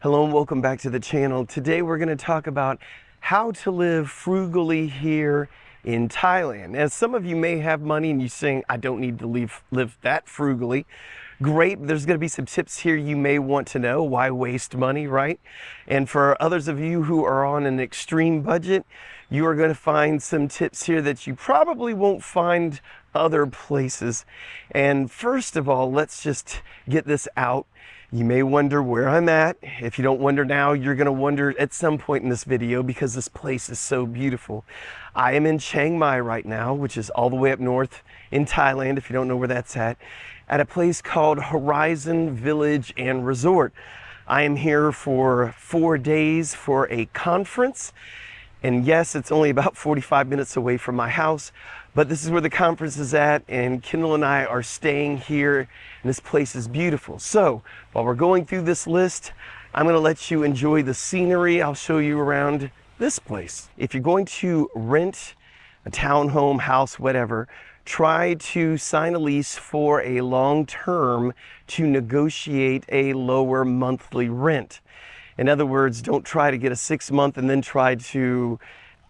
Hello and welcome back to the channel. Today we're going to talk about how to live frugally here in Thailand. As some of you may have money and you're saying, I don't need to live that frugally. Great, there's going to be some tips here you may want to know. Why waste money, right? And for others of you who are on an extreme budget, you are going to find some tips here that you probably won't find other places. And first of all, let's just get this out. You may wonder where I'm at. If you don't wonder now, you're going to wonder at some point in this video because this place is so beautiful. I am in Chiang Mai right now, which is all the way up north in Thailand, if you don't know where that's at a place called Horizon Village and Resort. I am here for 4 days for a conference. And yes, it's only about 45 minutes away from my house, but this is where the conference is at, and Kendall and I are staying here, and this place is beautiful. So while we're going through this list, I'm going to let you enjoy the scenery. I'll show you around this place. If you're going to rent a townhome, house, whatever, try to sign a lease for a long term to negotiate a lower monthly rent. In other words, don't try to get a 6-month and then try to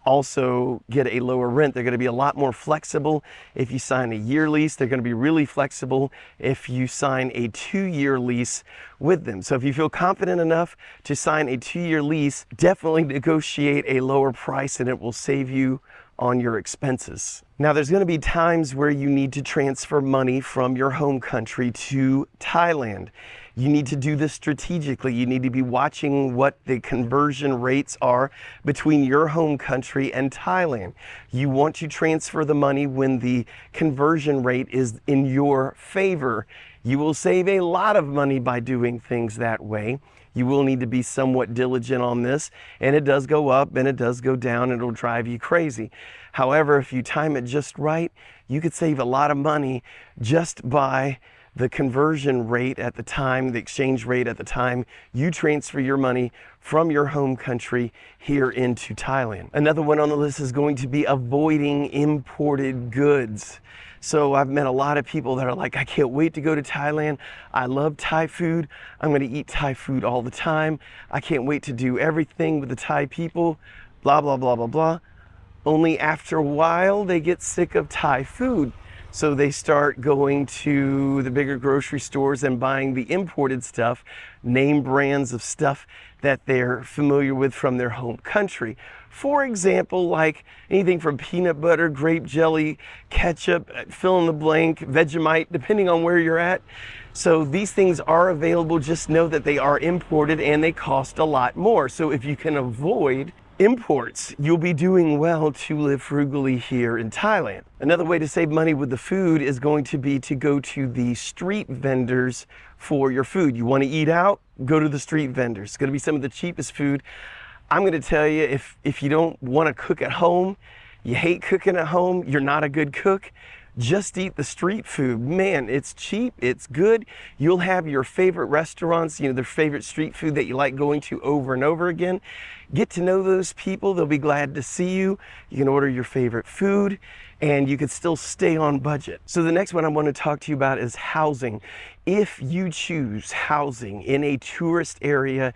also get a lower rent. They're going to be a lot more flexible if you sign a year lease. They're going to be really flexible if you sign a 2-year lease with them. So if you feel confident enough to sign a 2-year lease, definitely negotiate a lower price and it will save you on your expenses. Now, there's going to be times where you need to transfer money from your home country to Thailand. You need to do this strategically. You need to be watching what the conversion rates are between your home country and Thailand. You want to transfer the money when the conversion rate is in your favor. You will save a lot of money by doing things that way. You will need to be somewhat diligent on this, and it does go up and it does go down, and it'll drive you crazy. However, if you time it just right, you could save a lot of money just by the conversion rate at the time, the exchange rate at the time you transfer your money from your home country here into Thailand. Another one on the list is going to be avoiding imported goods. So I've met a lot of people that are like, I can't wait to go to Thailand. I love Thai food. I'm going to eat Thai food all the time. I can't wait to do everything with the Thai people, blah, blah, blah, blah, blah. Only after a while, they get sick of Thai food. So they start going to the bigger grocery stores and buying the imported stuff, name brands of stuff that they're familiar with from their home country. For example, like anything from peanut butter, grape jelly, ketchup, fill in the blank, Vegemite, depending on where you're at. So these things are available. Just know that they are imported and they cost a lot more. So if you can avoid imports, you'll be doing well to live frugally here in Thailand. Another way to save money with the food is going to be to go to the street vendors for your food. You want to eat out? Go to the street vendors. It's going to be some of the cheapest food. I'm going to tell you, if you don't want to cook at home, you hate cooking at home, you're not a good cook, just eat the street food. Man, it's cheap, it's good. You'll have your favorite restaurants, the favorite street food that you like going to over and over again. Get to know those people. They'll be glad to see you. You can order your favorite food and you can still stay on budget. So the next one I want to talk to you about is housing. If you choose housing in a tourist area,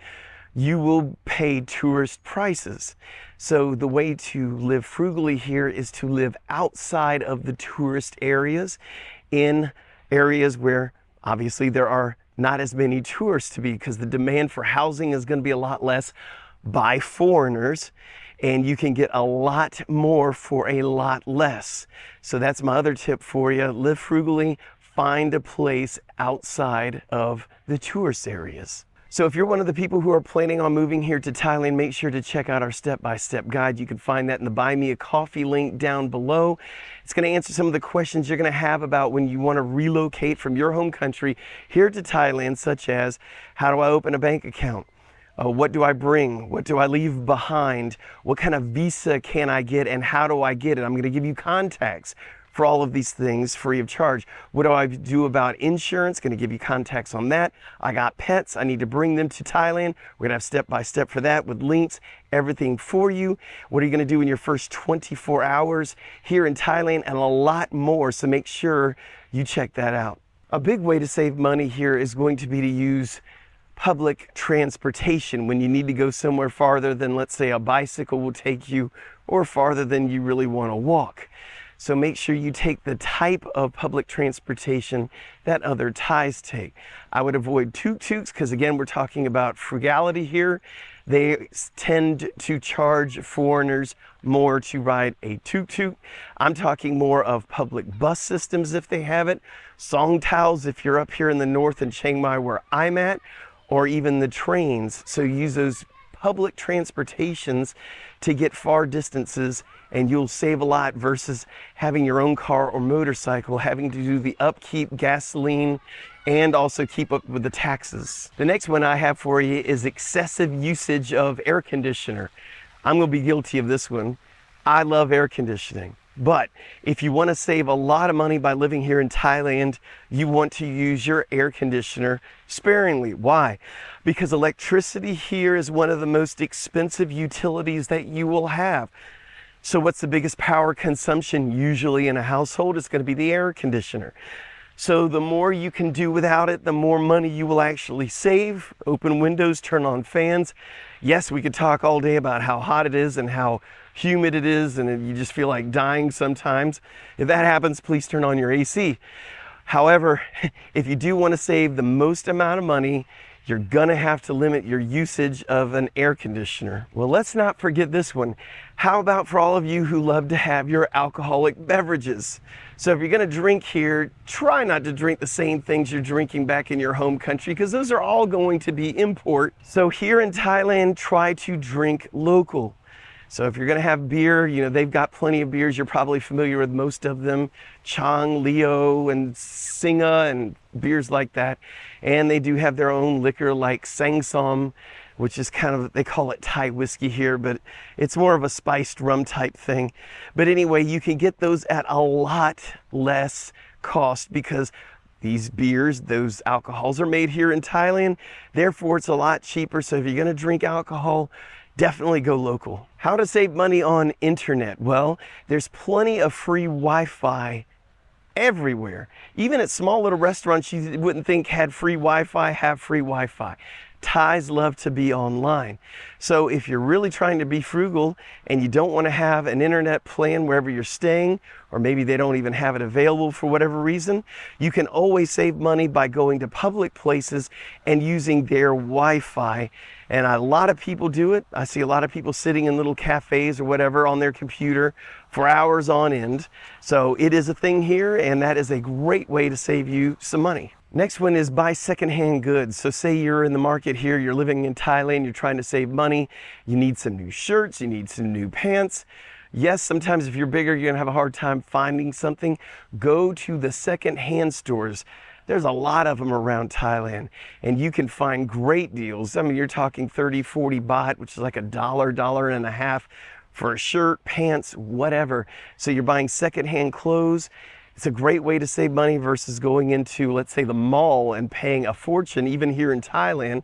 you will pay tourist prices. So the way to live frugally here is to live outside of the tourist areas, in areas where obviously there are not as many tourists to be, because the demand for housing is going to be a lot less by foreigners, and you can get a lot more for a lot less. So that's my other tip for you. Live frugally, find a place outside of the tourist areas. So if you're one of the people who are planning on moving here to Thailand, make sure to check out our step-by-step guide. You can find that in the Buy Me a Coffee link down below. It's going to answer some of the questions you're going to have about when you want to relocate from your home country here to Thailand, such as, how do I open a bank account? What do I bring? What do I leave behind? What kind of visa can I get, and how do I get it? I'm going to give you contacts for all of these things free of charge. What do I do about insurance? Going to give you contacts on that. I got pets. I need to bring them to Thailand. We're going to have step-by-step for that with links, everything for you. What are you going to do in your first 24 hours here in Thailand, and a lot more. So make sure you check that out. A big way to save money here is going to be to use public transportation when you need to go somewhere farther than, let's say, a bicycle will take you, or farther than you really want to walk. So make sure you take the type of public transportation that other Thais take. I would avoid tuk-tuks because, again, we're talking about frugality here. They tend to charge foreigners more to ride a tuk-tuk. I'm talking more of public bus systems if they have it, songtaos if you're up here in the north in Chiang Mai where I'm at, or even the trains. So use those public transportations to get far distances, and you'll save a lot versus having your own car or motorcycle, having to do the upkeep, gasoline, and also keep up with the taxes. The next one I have for you is excessive usage of air conditioner. I'm going to be guilty of this one. I love air conditioning. But if you want to save a lot of money by living here in Thailand, you want to use your air conditioner sparingly. Why? Because electricity here is one of the most expensive utilities that you will have. So what's the biggest power consumption usually in a household? It's going to be the air conditioner. So the more you can do without it, the more money you will actually save. Open windows, turn on fans. Yes, we could talk all day about how hot it is and how humid it is, and you just feel like dying sometimes. If that happens, please turn on your AC. However, if you do want to save the most amount of money, you're gonna have to limit your usage of an air conditioner. Well, let's not forget this one. How about for all of you who love to have your alcoholic beverages? So if you're gonna drink here, try not to drink the same things you're drinking back in your home country, because those are all going to be import. So here in Thailand, try to drink local. So if you're gonna have beer, you know, they've got plenty of beers. You're probably familiar with most of them. Chang, Leo, and Singa, and beers like that. And they do have their own liquor like Sang Som, which is kind of, they call it Thai whiskey here, but it's more of a spiced rum type thing. But anyway, you can get those at a lot less cost because these beers, those alcohols are made here in Thailand. Therefore, it's a lot cheaper. So if you're gonna drink alcohol, definitely go local. How to save money on internet? Well, there's plenty of free Wi-Fi everywhere. Even at small little restaurants you wouldn't think had free Wi-Fi, have free Wi-Fi. Thais love to be online. So if you're really trying to be frugal and you don't want to have an internet plan wherever you're staying, or maybe they don't even have it available for whatever reason, you can always save money by going to public places and using their Wi-Fi. And a lot of people do it. I see a lot of people sitting in little cafes or whatever on their computer for hours on end. So it is a thing here, and that is a great way to save you some money. Next one is buy secondhand goods. So say you're in the market here, you're living in Thailand, you're trying to save money, you need some new shirts, you need some new pants. Yes, sometimes if you're bigger, you're gonna have a hard time finding something. Go to the secondhand stores. There's a lot of them around Thailand, and you can find great deals. I mean, you're talking 30, 40 baht, which is like $1, $1.50 for a shirt, pants, whatever. So you're buying secondhand clothes. It's a great way to save money versus going into, let's say, the mall and paying a fortune, even here in Thailand,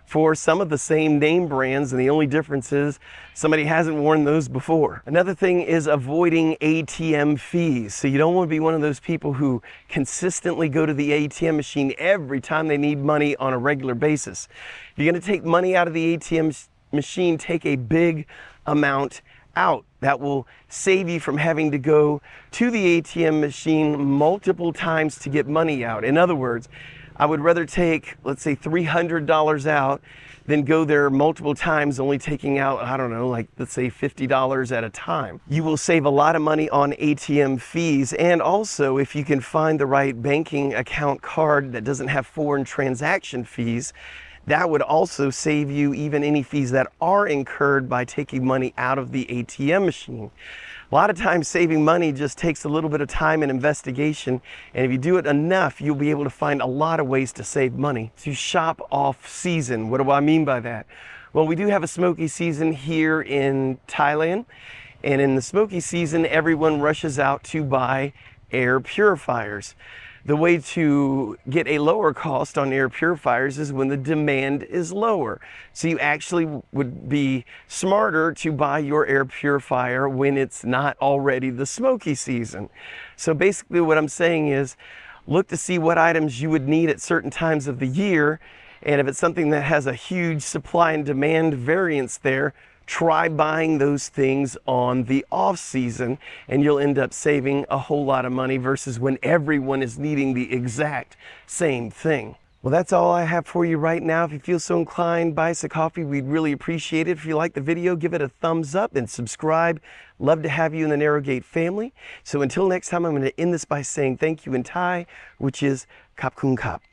for some of the same name brands, and the only difference is somebody hasn't worn those before. Another thing is avoiding ATM fees. So you don't want to be one of those people who consistently go to the ATM machine every time they need money on a regular basis. If you're going to take money out of the ATM machine, take a big amount out. That will save you from having to go to the ATM machine multiple times to get money out. In other words, I would rather take, let's say, $300 out than go there multiple times, only taking out, I don't know, like let's say $50 at a time. You will save a lot of money on ATM fees. And also, if you can find the right banking account card that doesn't have foreign transaction fees, that would also save you even any fees that are incurred by taking money out of the ATM machine. A lot of times saving money just takes a little bit of time and investigation, and if you do it enough, you'll be able to find a lot of ways to save money. To shop off season. What do I mean by that? Well, we do have a smoky season here in Thailand, and in the smoky season, everyone rushes out to buy air purifiers. The way to get a lower cost on air purifiers is when the demand is lower. So you actually would be smarter to buy your air purifier when it's not already the smoky season. So basically what I'm saying is, look to see what items you would need at certain times of the year And if it's something that has a huge supply and demand variance there, try buying those things on the off season and you'll end up saving a whole lot of money versus when everyone is needing the exact same thing. Well, that's all I have for you right now. If you feel so inclined, buy us a coffee. We'd really appreciate it. If you like the video, give it a thumbs up and subscribe. Love to have you in the Narrowgate family. So until next time, I'm going to end this by saying thank you in Thai, which is Kap Kun Kap.